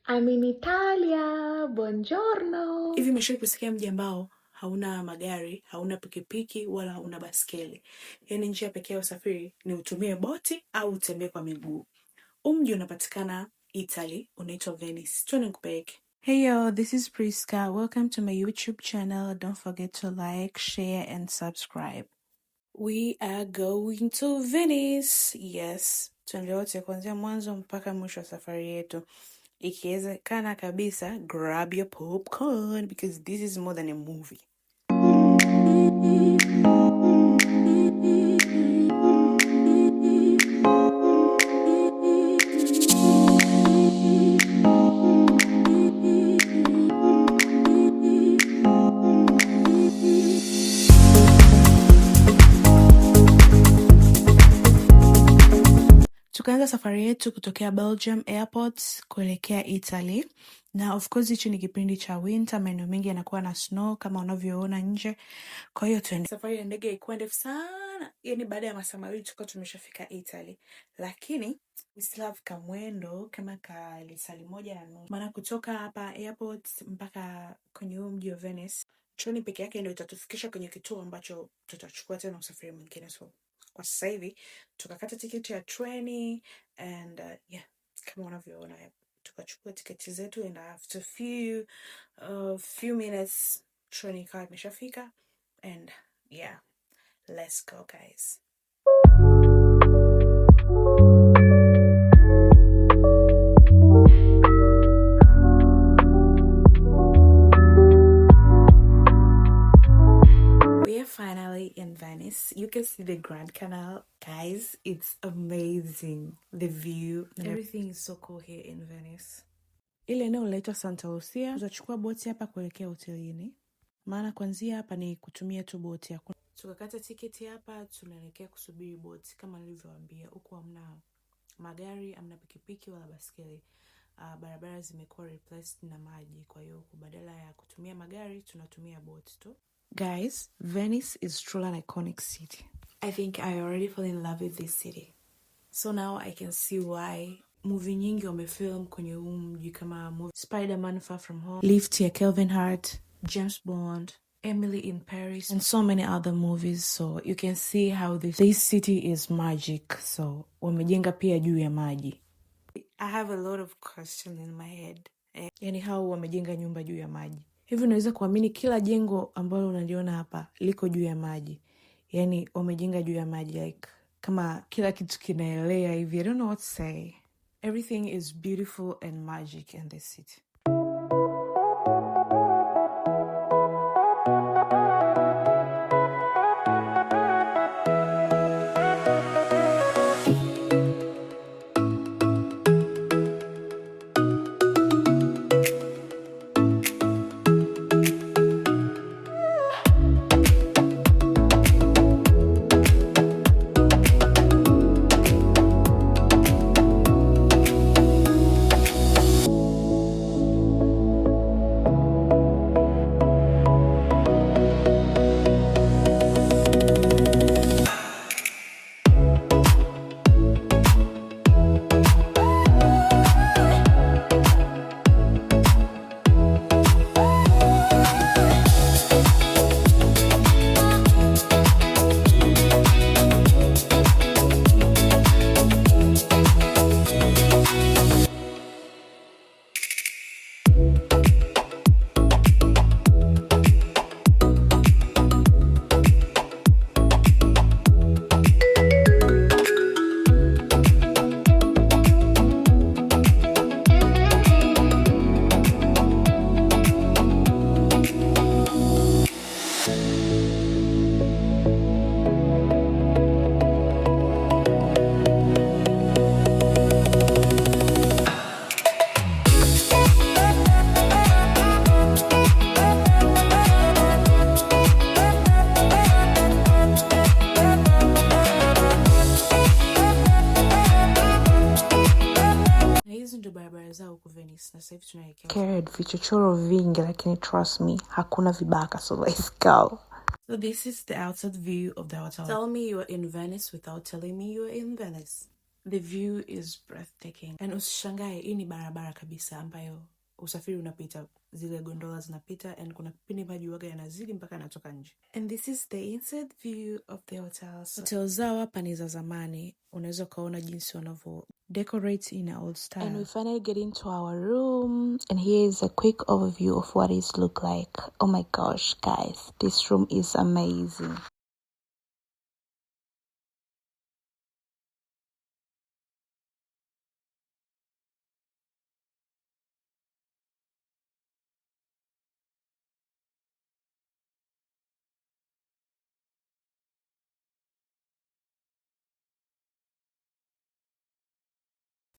I'm in Italia, buongiorno. Hivi umeshawahi kusikia mji ambao hauna magari, hauna pikipiki, wala hauna baskeli? Yaani njia pekee ya usafiri ni utumie boti au utembee kwa miguu. Mji unapatikana Italy, unaitwa Venice. Twende nikupeleke. Hey yo, this is Priska. Welcome to my YouTube channel. Don't forget to like, share and subscribe. We are going to Venice. Yes. Tuende wote kuanzia mwanzo mpaka mwisho wa safari yetu. Ikiwezekana kabisa, grab your popcorn because this is more than a movie. Tukaanza safari yetu kutokea Belgium airport kuelekea Italy. Na of course hichi ni kipindi cha winter, maeneo mengi yanakuwa na snow kama unavyoona nje. Kwa hiyo tuende. Safari ya ndege ilikuwa ndefu sana. Yaani baada ya masaa mawili tulikuwa tumeshafika Italy. Lakini we still have kamwendo kama ka lisali moja na nusu. Maana kutoka hapa airport mpaka kwenye huu mji wa Venice, treni peke yake ndio itatufikisha kwenye kituo ambacho tutachukua tena usafiri mwingine. So kwa sasa hivi tukakata tiketi ya treni and yeah, kama unavyoona tukachukua tiketi zetu and after few minutes treni ikawa imeshafika and yeah, let's go guys. Finally in Venice. You can see the Grand Canal. Guys, it's amazing. The view. Everything is so cool here in Venice. Ile eneo linaitwa Santa Lucia. Tutachukua boti hapa kuelekea hotelini. Maana kuanzia hapa ni kutumia tu boti ya. Tukakata tiketi hapa, tunaelekea kusubiri boti kama nilivyowaambia. Huko hamna magari, hamna pikipiki wala baskeli. Barabara zimekuwa replaced na maji. Kwa hiyo badala ya kutumia magari, tunatumia boti tu. Guys, Venice is truly an iconic city. I think I already fell in love with this city. So now I can see why movie nyingi wamefilm kwenye huu mji kama movie Spider-Man Far From Home, Lift ya Kelvin Hart, James Bond, Emily in Paris, and so many other movies. So you can see how this city is magic. So wamejenga pia juu ya maji. I have a lot of questions in my head. Yani how wamejenga nyumba juu ya maji. Hivi unaweza kuamini kila jengo ambalo unaliona hapa liko juu ya maji. Yani wamejenga juu ya maji like kama kila kitu kinaelea hivi. I don't know what to say. Everything is beautiful and magic in this city. Carried vichochoro vingi lakini trust me hakuna vibaka, so let's go. So this is the outside view of the hotel. Tell me you are in Venice without telling me you are in Venice. The view is breathtaking. And usishangae, hii ni barabara kabisa ambayo usafiri unapita, zile gondola zinapita, and kuna kipindi maji huwaga yanazidi mpaka yanatoka nje. And this is the inside view of the hotel. Hotel zao hapa ni za zamani. Unaweza ukaona jinsi wanavyo decorate in an old style. And we finally get into our room, and here is a quick overview of what it look like. Oh my gosh, guys, this room is amazing.